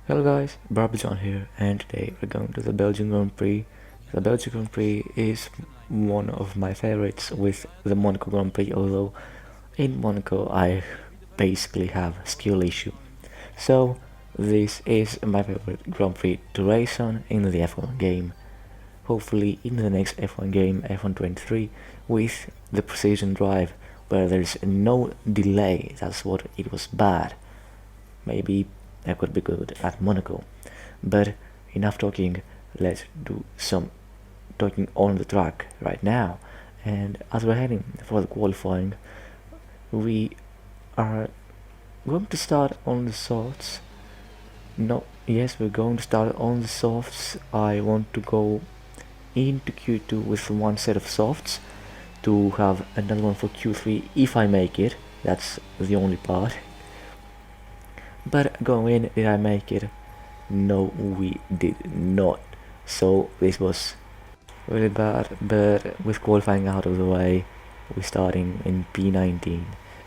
Hello guys, Barbajon here, and today we're going to the Belgian Grand Prix. The Belgian Grand Prix is one of my favorites with the Monaco Grand Prix, although in Monaco I basically have a skill issue. So this is my favorite Grand Prix to race on in the F1 game. Hopefully in the next F1 game, F1 23, with the precision drive where there's no delay. That's what it was bad. Maybe I could be good at Monaco. But enough talking, let's do some talking on the track right now. And as we're heading for the qualifying, we are going to start on the softs. No, yes, we're going to start on the softs. I want to go into Q2 with one set of softs to have another one for Q3 if I make it. That's the only part. But going in, did I make it? No, we did not. So this was really bad, but with qualifying out of the way, we're starting in P19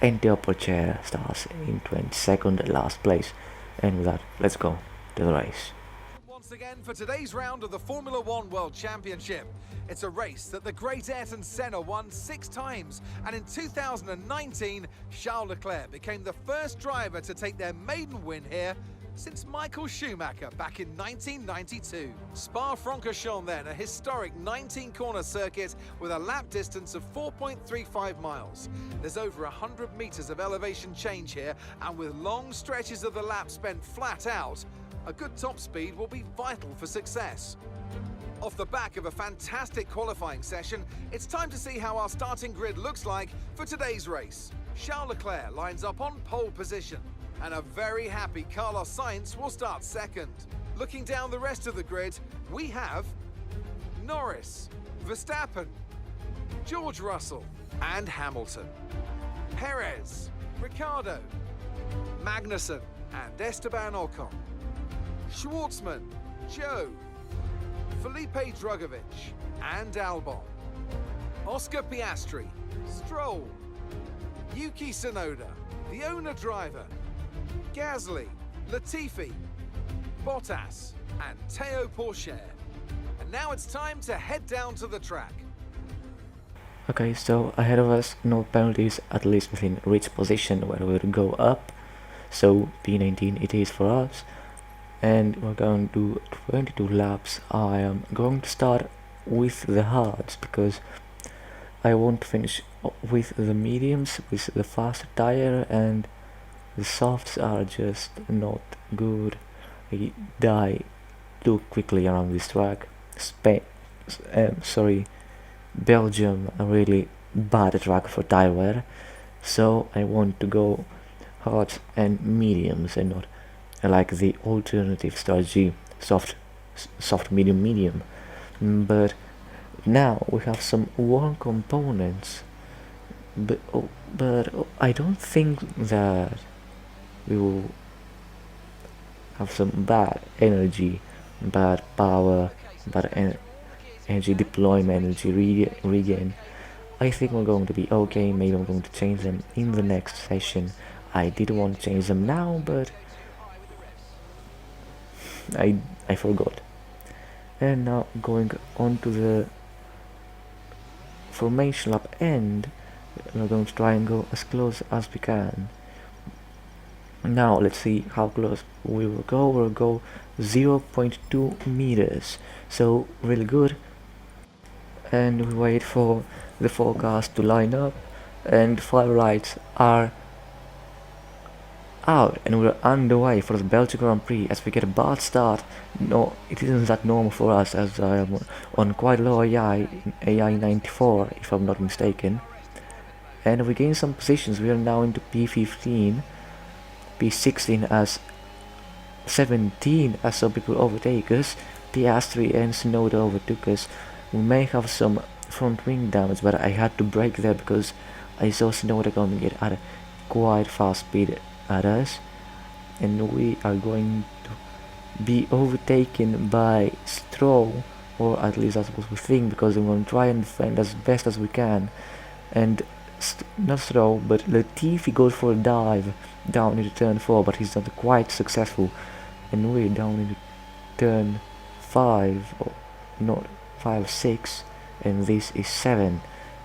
and the upper chair starts in 22nd last place. And with that, let's go to the race. Once again for today's round of the Formula One World Championship. It's a race that the great Ayrton Senna won 6 times, and in 2019 Charles Leclerc became the first driver to take their maiden win here since Michael Schumacher back in 1992. Spa-Francorchamps then, a historic 19-corner circuit with a lap distance of 4.35 miles. There's over 100 meters of elevation change here, and with long stretches of the lap spent flat out, a good top speed will be vital for success. Off the back of a fantastic qualifying session, it's time to see how our starting grid looks like for today's race. Charles Leclerc lines up on pole position, and a very happy Carlos Sainz will start second. Looking down the rest of the grid, we have Norris, Verstappen, George Russell and Hamilton, Perez, Ricciardo, Magnussen and Esteban Ocon, Schwartzman, Joe, Felipe Drugovich and Albon, Oscar Piastri, Stroll, Yuki Tsunoda, the owner driver, Gasly, Latifi, Bottas and Théo Pourchaire. And now it's time to head down to the track. Okay, so ahead of us, no penalties, at least within reach position where we'll go up. So P19 it is for us. And we're going to do 22 laps. I am going to start with the hards because I want to finish with the mediums, with the faster tire, and the softs are just not good. I die too quickly around this track. Belgium, a really bad track for tire wear. So I want to go hards and mediums and not like the alternative strategy, soft, medium. But now we have some warm components, but I don't think that we will have some bad energy, bad power, bad energy deployment, energy regain. I think we're going to be okay. Maybe I'm going to change them in the next session. I didn't want to change them now, but I forgot. And now going on to the formation lap end, we're going to try and go as close as we can. Now let's see how close we will go. We'll go 0.2 meters, so really good. And we wait for the forecast to line up, and 5 lights are out and we're underway for the Belgian Grand Prix as we get a bad start. No, it isn't that normal for us as I am on quite low AI 94 if I'm not mistaken. And we gain some positions. We are now into P15, P16 as 17 as some people overtake us. Piastri and Tsunoda overtook us. We may have some front wing damage, but I had to brake there because I saw Tsunoda coming in at a quite fast speed at us, and we are going to be overtaken by Stroll, or at least that's what we think, because we're going to try and defend as best as we can. And not Stroll, but Latifi goes for a dive down into turn 4, but he's not quite successful, and we're down in turn 5, or not 5, 6, and this is 7.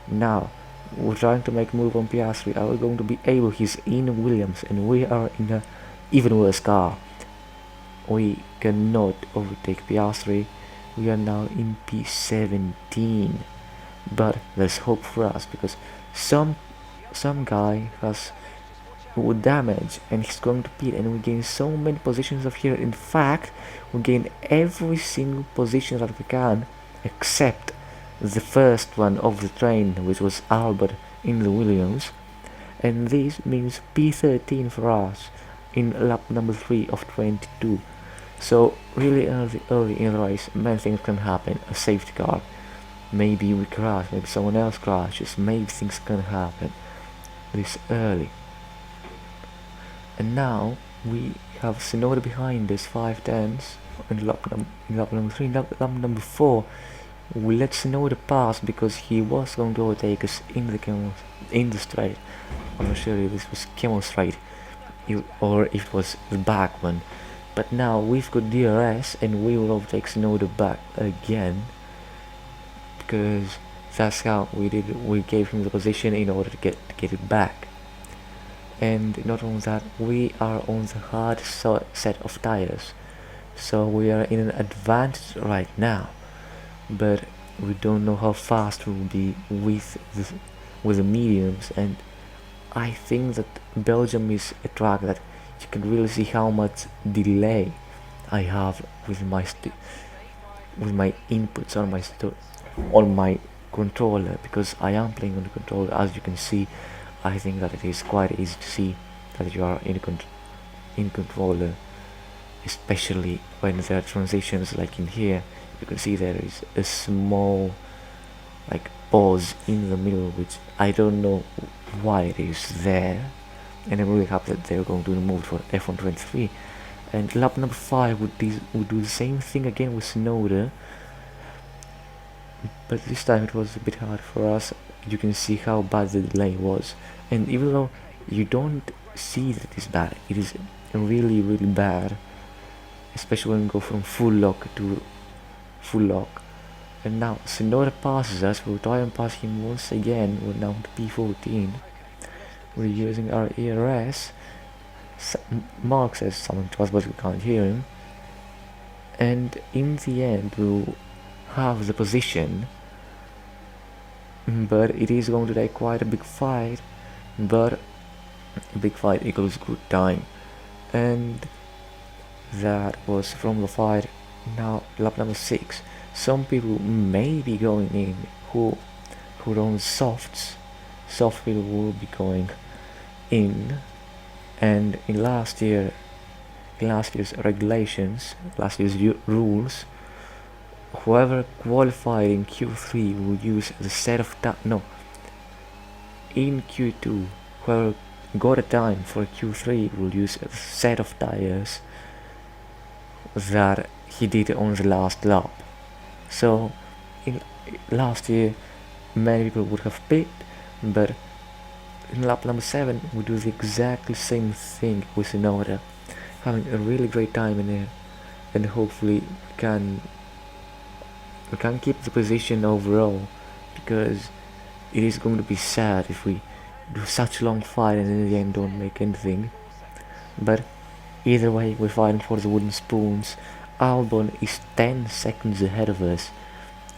Now we're trying to make a move on Piastri. Are we going to be able? He's in Williams and we are in a even worse car. We cannot overtake Piastri. We are now in P17, but there's hope for us because some guy has would damage and he's going to pit, and we gain so many positions of here. In fact, we gain every single position that we can except the first one of the train, which was Albert in the Williams, and this means P13 for us in lap number 3 of 22. So really early in the race, many things can happen. A safety car, maybe we crash, maybe someone else crashes, maybe things can happen this early. And now we have Sonoda behind us, 5 tenths in lap number 3. Lap number 4, we let Sonoda pass because he was going to overtake us in the straight. I'm not sure if this was Camel straight or if it was the back one. But now we've got DRS and we will overtake Sonoda back again, because that's how we did it. We gave him the position in order to get it back. And not only that, we are on the hard set of tires, so we are in an advantage right now, but we don't know how fast we will be with the mediums. And I think that Belgium is a track that you can really see how much delay I have with my inputs on my controller, because I am playing on the controller. As you can see, I think that it is quite easy to see that you are in controller, especially when there are transitions like in here. You can see there is a small like pause in the middle, which I don't know why it is there, and I'm really happy that they're going to remove it for F123. And lap number 5 would do the same thing again with Sonoda, but this time it was a bit hard for us. You can see how bad the delay was, and even though you don't see that it's bad, it is really bad, especially when you go from full lock to full lock. And now Sonoda passes us. We'll try and pass him once again. We're now to P14. We're using our ERS. Mark says something to us, but we can't hear him. And in the end, we'll have the position, but it is going to take quite a big fight. But a big fight equals good time, and that was from the fight. Now lap number 6. Some people may be going in who own softs. Soft people will be going in, and in last year's regulations, last year's rules, whoever qualified in Q3 will use the set of in Q2, whoever got a time for Q3 will use a set of tires that he did on the last lap. So in last year many people would have picked, but in lap number 7 we do the exactly same thing with Sonoda, having a really great time in there, and hopefully we can keep the position overall, because it is going to be sad if we do such a long fight and in the end don't make anything. But either way, we're fighting for the wooden spoons. Albon is 10 seconds ahead of us.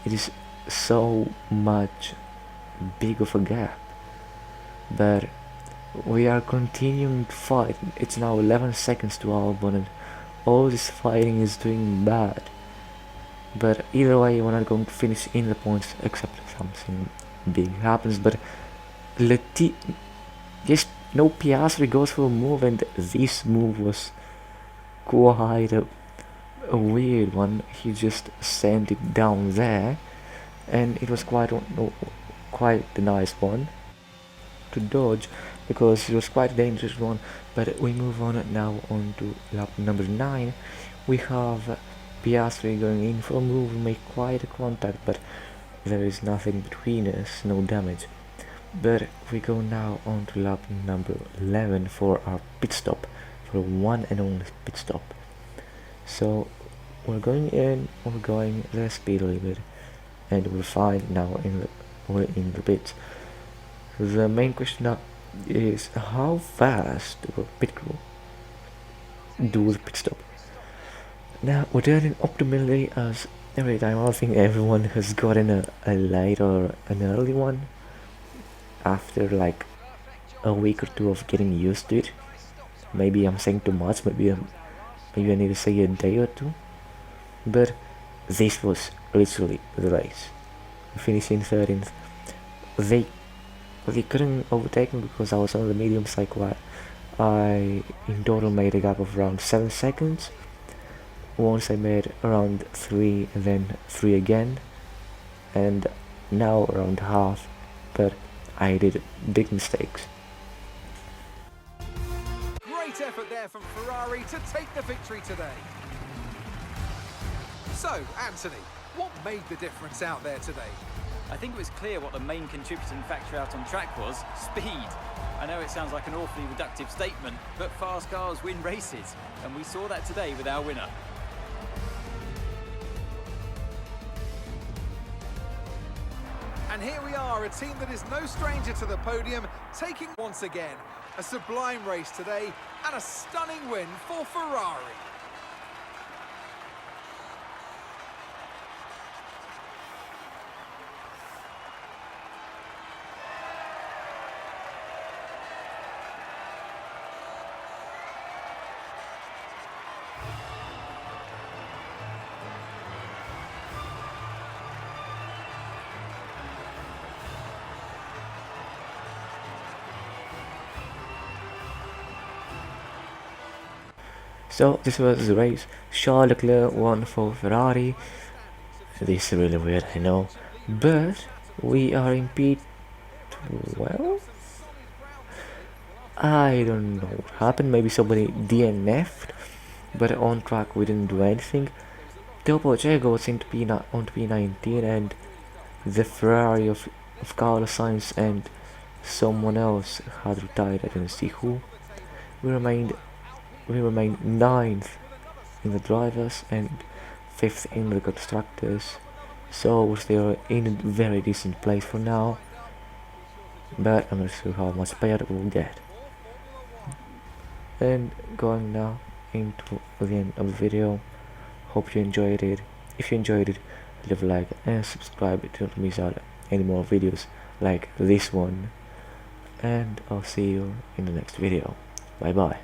It is so much big of a gap, but we are continuing to fight. It's now 11 seconds to Albon, and all this fighting is doing bad. But either way, we're not going to finish in the points except something big happens. But yes, no, Piastri goes for a move, and this move was quite a weird one. He just sent it down there, and it was quite a nice one to dodge, because it was quite a dangerous one. But we move on now on to lap number 9. We have Piastri going in for a move, make quite a contact, but there is nothing between us, no damage. But we go now on to lap number 11 for our pit stop, for one and only pit stop. So we're going the speed limit, and we're fine now we're in the pit. The main question now is how fast will pit crew do the pit stop. Now we're turning optimally as every time. I think everyone has gotten a late or an early one after like a week or two of getting used to it. Maybe I'm saying too much, maybe I need to say a day or two. But this was literally the race. Finishing 13th. They couldn't overtake me because I was on the medium cycle. I in total made a gap of around 7 seconds. Once I made around 3 and then 3 again, and now around half, but I did big mistakes. Great effort there from Ferrari to take the victory today. So, Anthony, what made the difference out there today? I think it was clear what the main contributing factor out on track was: speed. I know it sounds like an awfully reductive statement, but fast cars win races, and we saw that today with our winner. And here we are, a team that is no stranger to the podium, taking once again a sublime race today and a stunning win for Ferrari. So this was the race. Charles Leclerc won for Ferrari. This is really weird, I know, but we are in P12. I don't know what happened. Maybe somebody DNF'd, but on track we didn't do anything. Topo Checo was into on P19, and the Ferrari of Carlos Sainz and someone else had retired. I didn't see who. We remained 9th in the drivers and 5th in the constructors, so we're still in a very decent place for now, but I'm not sure how much payout we'll get. And going now into the end of the video. Hope you enjoyed it. If you enjoyed it, leave a like and subscribe to not miss out any more videos like this one, and I'll see you in the next video. Bye bye.